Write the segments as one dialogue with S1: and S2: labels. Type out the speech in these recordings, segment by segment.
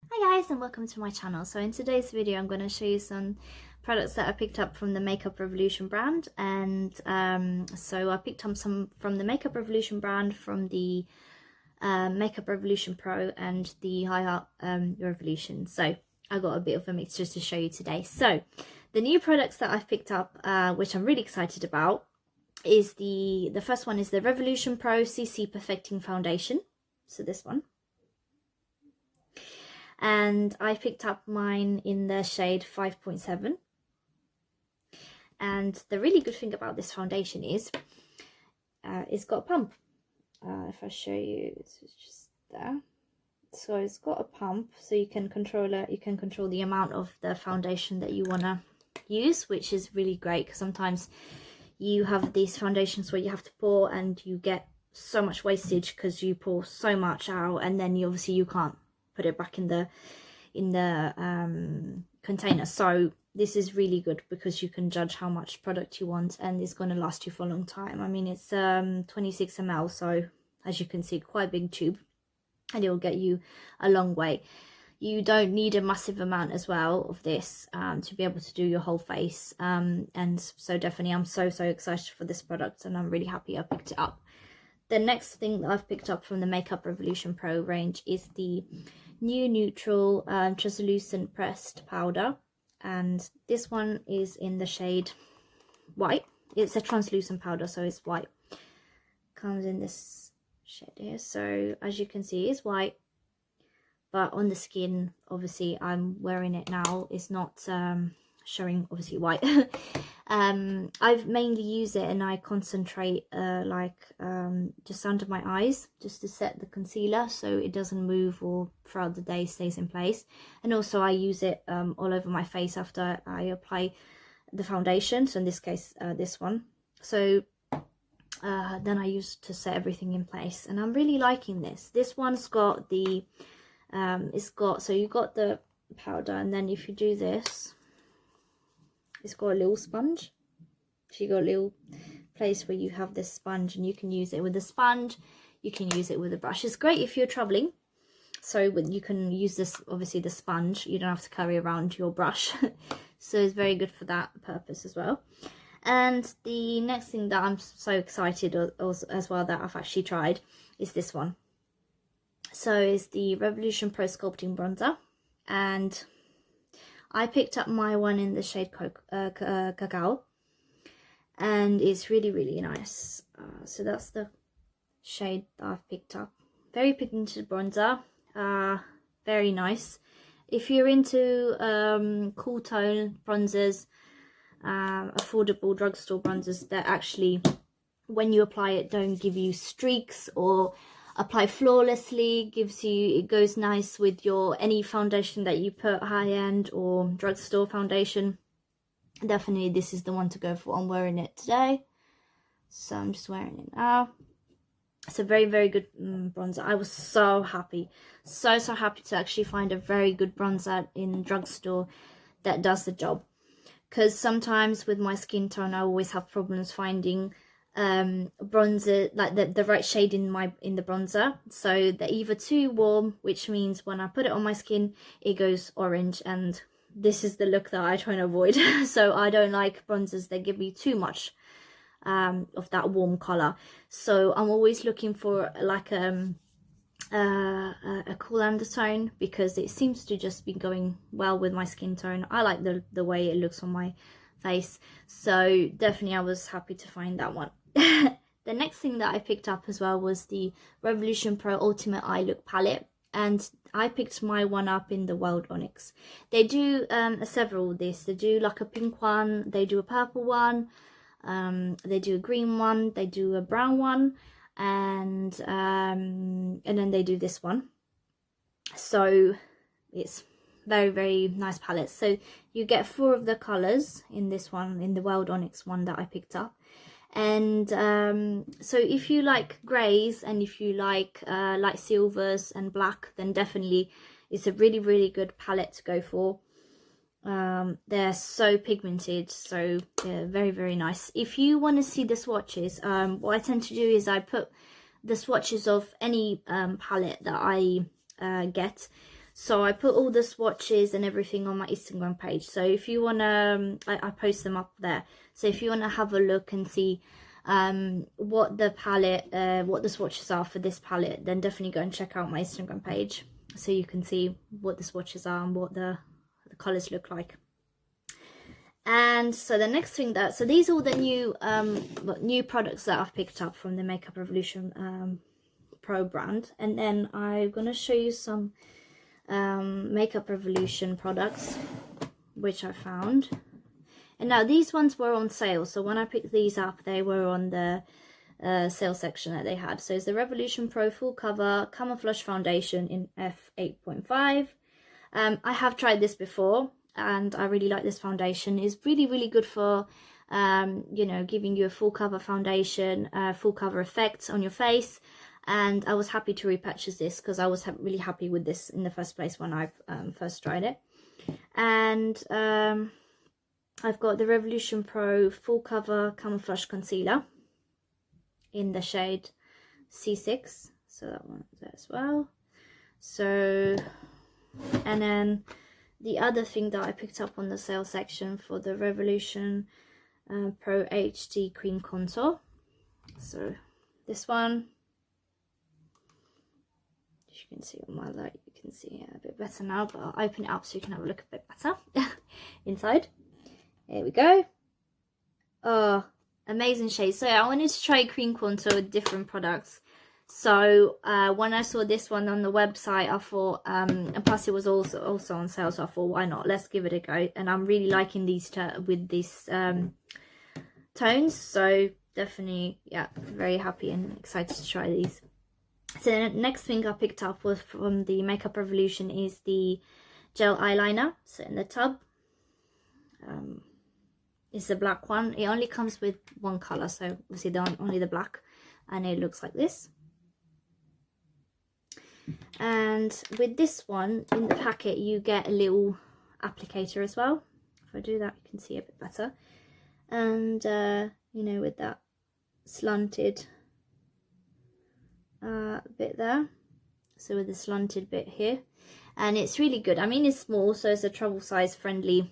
S1: Hi guys, and welcome to my channel. So in today's video I'm going to show you some products that I picked up from the Makeup Revolution brand, and so I picked up some from the Makeup Revolution brand, from the Makeup Revolution Pro and the High Revolution. So I got a bit of a mixture to show you today. So the new products that I've picked up, which I'm really excited about, is the first one is the Revolution Pro CC Perfecting Foundation. So this one. And I picked up mine in the shade 5.7. And the really good thing about this foundation is it's got a pump. If I show you, it's just there. So it's got a pump, so you can control it. You can control the amount of the foundation that you want to use, which is really great, because sometimes you have these foundations where you have to pour and you get so much wastage because you pour so much out, and then obviously you can't put it back in the container. So this is really good because you can judge how much product you want, and it's going to last you for a long time. I mean, it's 26 ml, so as you can see, quite a big tube, and it will get you a long way. You don't need a massive amount as well of this to be able to do your whole face, and so definitely I'm so excited for this product, and I'm really happy I picked it up. The next thing that I've picked up from the Makeup Revolution Pro range is the new Neutral Translucent Pressed Powder, and this one is in the shade white. It's a translucent powder, so it's white. Comes in this shade here, so as you can see, it's white, but on the skin, obviously I'm wearing it now, it's not showing obviously white. I've mainly used it and I concentrate just under my eyes, just to set the concealer so it doesn't move or throughout the day stays in place. And also I use it all over my face after I apply the foundation, so in this case this one. So then I use to set everything in place, and I'm really liking this. This one's got the so you got the powder, and then if you do this, it's got a little sponge. So you got a little place where you have this sponge, and you can use it with a sponge, you can use it with a brush. It's great if you're traveling, so you can use this, obviously the sponge, you don't have to carry around your brush. So it's very good for that purpose as well. And the next thing that I'm so excited as well that I've actually tried is this one. So it's the Revolution Pro Sculpting Bronzer, and I picked up my one in the shade Cacao, and it's really nice. So that's the shade that I've picked up. Very pigmented bronzer, very nice. If you're into cool tone bronzers, affordable drugstore bronzers that actually, when you apply it, don't give you streaks or apply flawlessly, it goes nice with your any foundation that you put, high-end or drugstore foundation, definitely this is the one to go for. I'm wearing it today, so I'm just wearing it now. It's a very good bronzer. I was so happy, so happy to actually find a very good bronzer in drugstore that does the job, because sometimes with my skin tone I always have problems finding bronzer, like the right shade in the bronzer. So they're either too warm, which means when I put it on my skin it goes orange, and this is the look that I try to avoid. So I don't like bronzers that give me too much of that warm color. So I'm always looking for like a cool undertone, because it seems to just be going well with my skin tone. I like the way it looks on my face, so definitely I was happy to find that one. The next thing that I picked up as well was the Revolution Pro Ultimate Eye Look Palette, and I picked my one up in the Wild Onyx. They do several of this. They do like a pink one, they do a purple one, they do a green one, they do a brown one, and then they do this one. So it's very nice palette. So you get 4 of the colors in this one, in the Wild Onyx one that I picked up. And so if you like greys and if you like light silvers and black, then definitely it's a really good palette to go for. They're so pigmented, so they're very nice. If you want to see the swatches, what I tend to do is I put the swatches of any palette that I get. So I put all the swatches and everything on my Instagram page. So if you want to, I post them up there. So if you want to have a look and see what the palette, what the swatches are for this palette, then definitely go and check out my Instagram page so you can see what the swatches are and what the colors look like. And so the next thing so these are all the new products that I've picked up from the Makeup Revolution Pro brand. And then I'm gonna show you some Makeup Revolution products which I found. And now these ones were on sale, so when I picked these up, they were on the sale section that they had. So it's the Revolution Pro Full Cover Camouflage Foundation in f8.5. I have tried this before, and I really like this foundation. It's really good for you know, giving you a full cover foundation, full cover effect on your face. And I was happy to repurchase this because I was really happy with this in the first place when I first tried it. And I've got the Revolution Pro Full Cover Camouflage Concealer in the shade C6, so that one's there as well. So, and then the other thing that I picked up on the sale section for the Revolution Pro HD Cream Contour. So this one, as you can see on my light, you can see it a bit better now, but I'll open it up so you can have a look a bit better inside. There we go. Oh, amazing shade. So I wanted to try cream contour with different products. So when I saw this one on the website, I thought, and plus it was also on sale, so I thought, why not? Let's give it a go. And I'm really liking these with these tones. So definitely, yeah, very happy and excited to try these. So the next thing I picked up was from the Makeup Revolution is the gel eyeliner. So in the tub, it's the black one. It only comes with one color, so obviously only the black, and it looks like this. And with this one in the packet, you get a little applicator as well. If I do that, you can see a bit better. And you know, with that slanted bit there, so with the slanted bit here, and it's really good. I mean, it's small, so it's a travel size friendly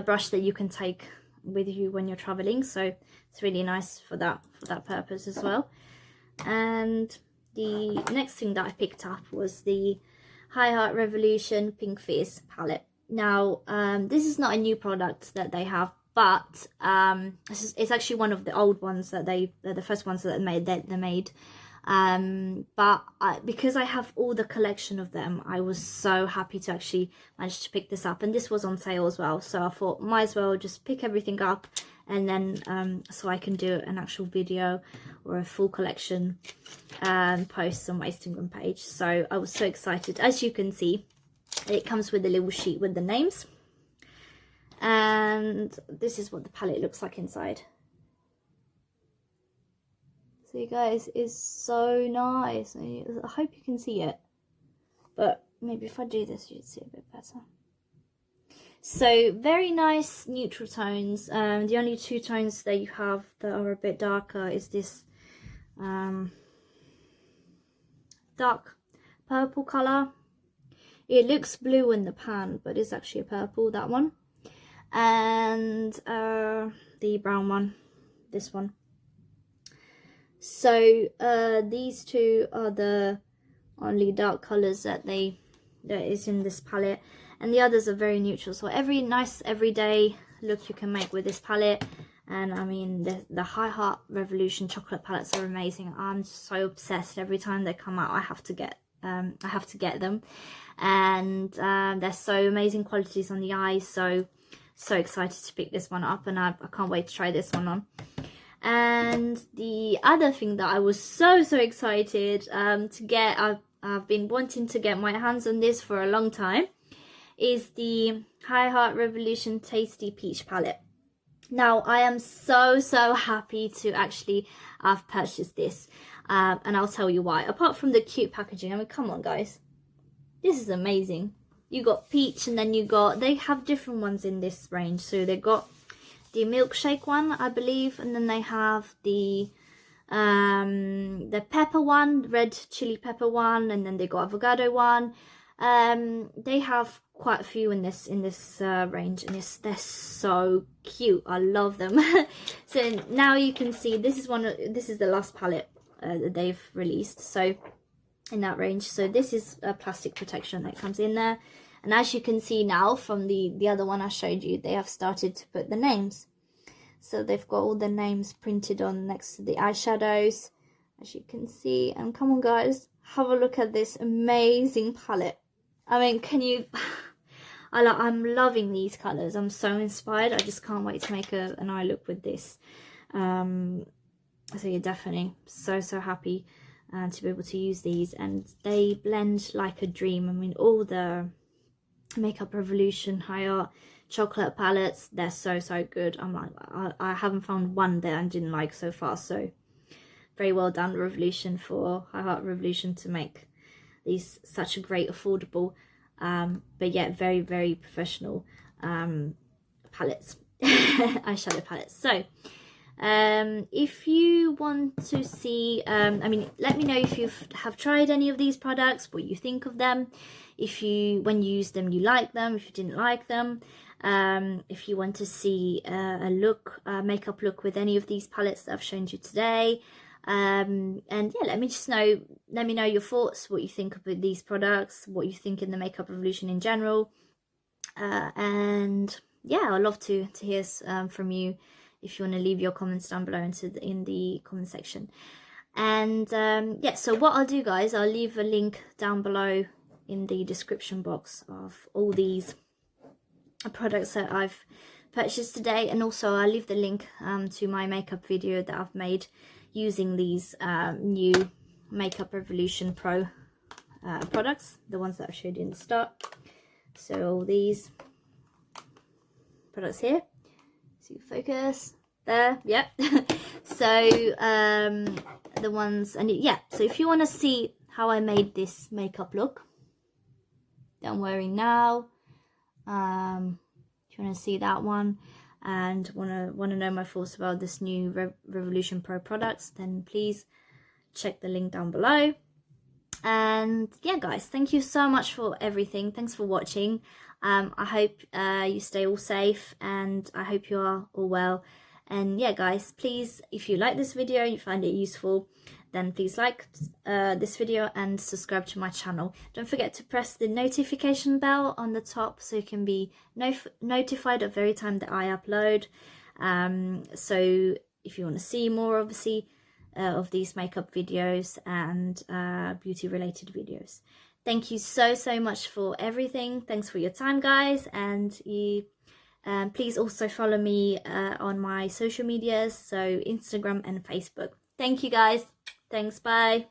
S1: brush that you can take with you when you're traveling, so it's really nice for that purpose as well. And the next thing that I picked up was the High Heart Revolution Pink Fizz palette. Now this is not a new product that they have, but it's actually one of the old ones that the first ones that they made. But because I have all the collection of them, I was so happy to actually manage to pick this up, and this was on sale as well, so I thought might as well just pick everything up, and then so I can do an actual video or a full collection and post on my Instagram page. So I was so excited. As you can see, it comes with a little sheet with the names, and this is what the palette looks like inside. So you guys, it's so nice. I hope you can see it, but maybe if I do this you'd see it a bit better. So very nice neutral tones. The only two tones that you have that are a bit darker is this dark purple color. It looks blue in the pan, but it's actually a purple, that one. And the brown one, this one. So these two are the only dark colors that is in this palette, and the others are very neutral. So every nice everyday look you can make with this palette. And I mean, the High Heart Revolution chocolate palettes are amazing. I'm just so obsessed. Every time they come out, I have to get them, and they're so amazing qualities on the eyes. So excited to pick this one up, and I can't wait to try this one on. And the other thing that I was so excited to get, I've been wanting to get my hands on this for a long time, is the High Heart Revolution Tasty Peach palette. Now I am so happy to actually have purchased this, and I'll tell you why. Apart from the cute packaging, I mean, come on guys, this is amazing. You got peach, and then they have different ones in this range. So they got the milkshake one, I believe, and then they have the pepper one, red chili pepper one, and then they got avocado one, They have quite a few in this range, and they're so cute. I love them. So now you can see this is the last palette that they've released, so in that range. So this is a plastic protection that comes in there, and as you can see now from the other one I showed you, they have started to put the names. So they've got all the names printed on next to the eyeshadows, as you can see. And come on guys, have a look at this amazing palette. I mean, can you I'm loving these colors. I'm so inspired. I just can't wait to make an eye look with this. So yeah, definitely so happy to be able to use these, and they blend like a dream. I mean, all the Makeup Revolution High Art chocolate palettes, they're so good. I'm like, I haven't found one that I didn't like so far. So very well done, Revolution, for High Art Revolution, to make these such a great, affordable, but yet very professional palettes, eyeshadow palettes. So if you want to see, I mean, let me know if you have tried any of these products, what you think of them, if you, when you use them, you like them, if you didn't like them, if you want to see a look, makeup look with any of these palettes that I've shown you today. And yeah, let me know your thoughts, what you think about these products, what you think in the Makeup Revolution in general, and yeah, I'd love to hear from you. If you want to leave your comments down below in the comment section. And yeah, so what I'll do, guys, I'll leave a link down below in the description box of all these products that I've purchased today, and also I'll leave the link to my makeup video that I've made using these new Makeup Revolution Pro products, the ones that I showed you in the start. So all these products here, so you focus there, yep. So the ones, and yeah, so if you want to see how I made this makeup look that I'm wearing now, if you want to see that one and want to know my thoughts about this new Revolution Pro products, then please check the link down below. And yeah, guys, thank you so much for everything. Thanks for watching. I hope you stay all safe, and I hope you are all well. And yeah, guys, please, if you like this video, you find it useful, then please like this video and subscribe to my channel. Don't forget to press the notification bell on the top so you can be notified of every time that I upload. So if you want to see more, obviously, of these makeup videos and beauty related videos. Thank you so much for everything. Thanks for your time, guys, and you please also follow me on my social medias, so Instagram and Facebook. Thank you, guys. Thanks, bye.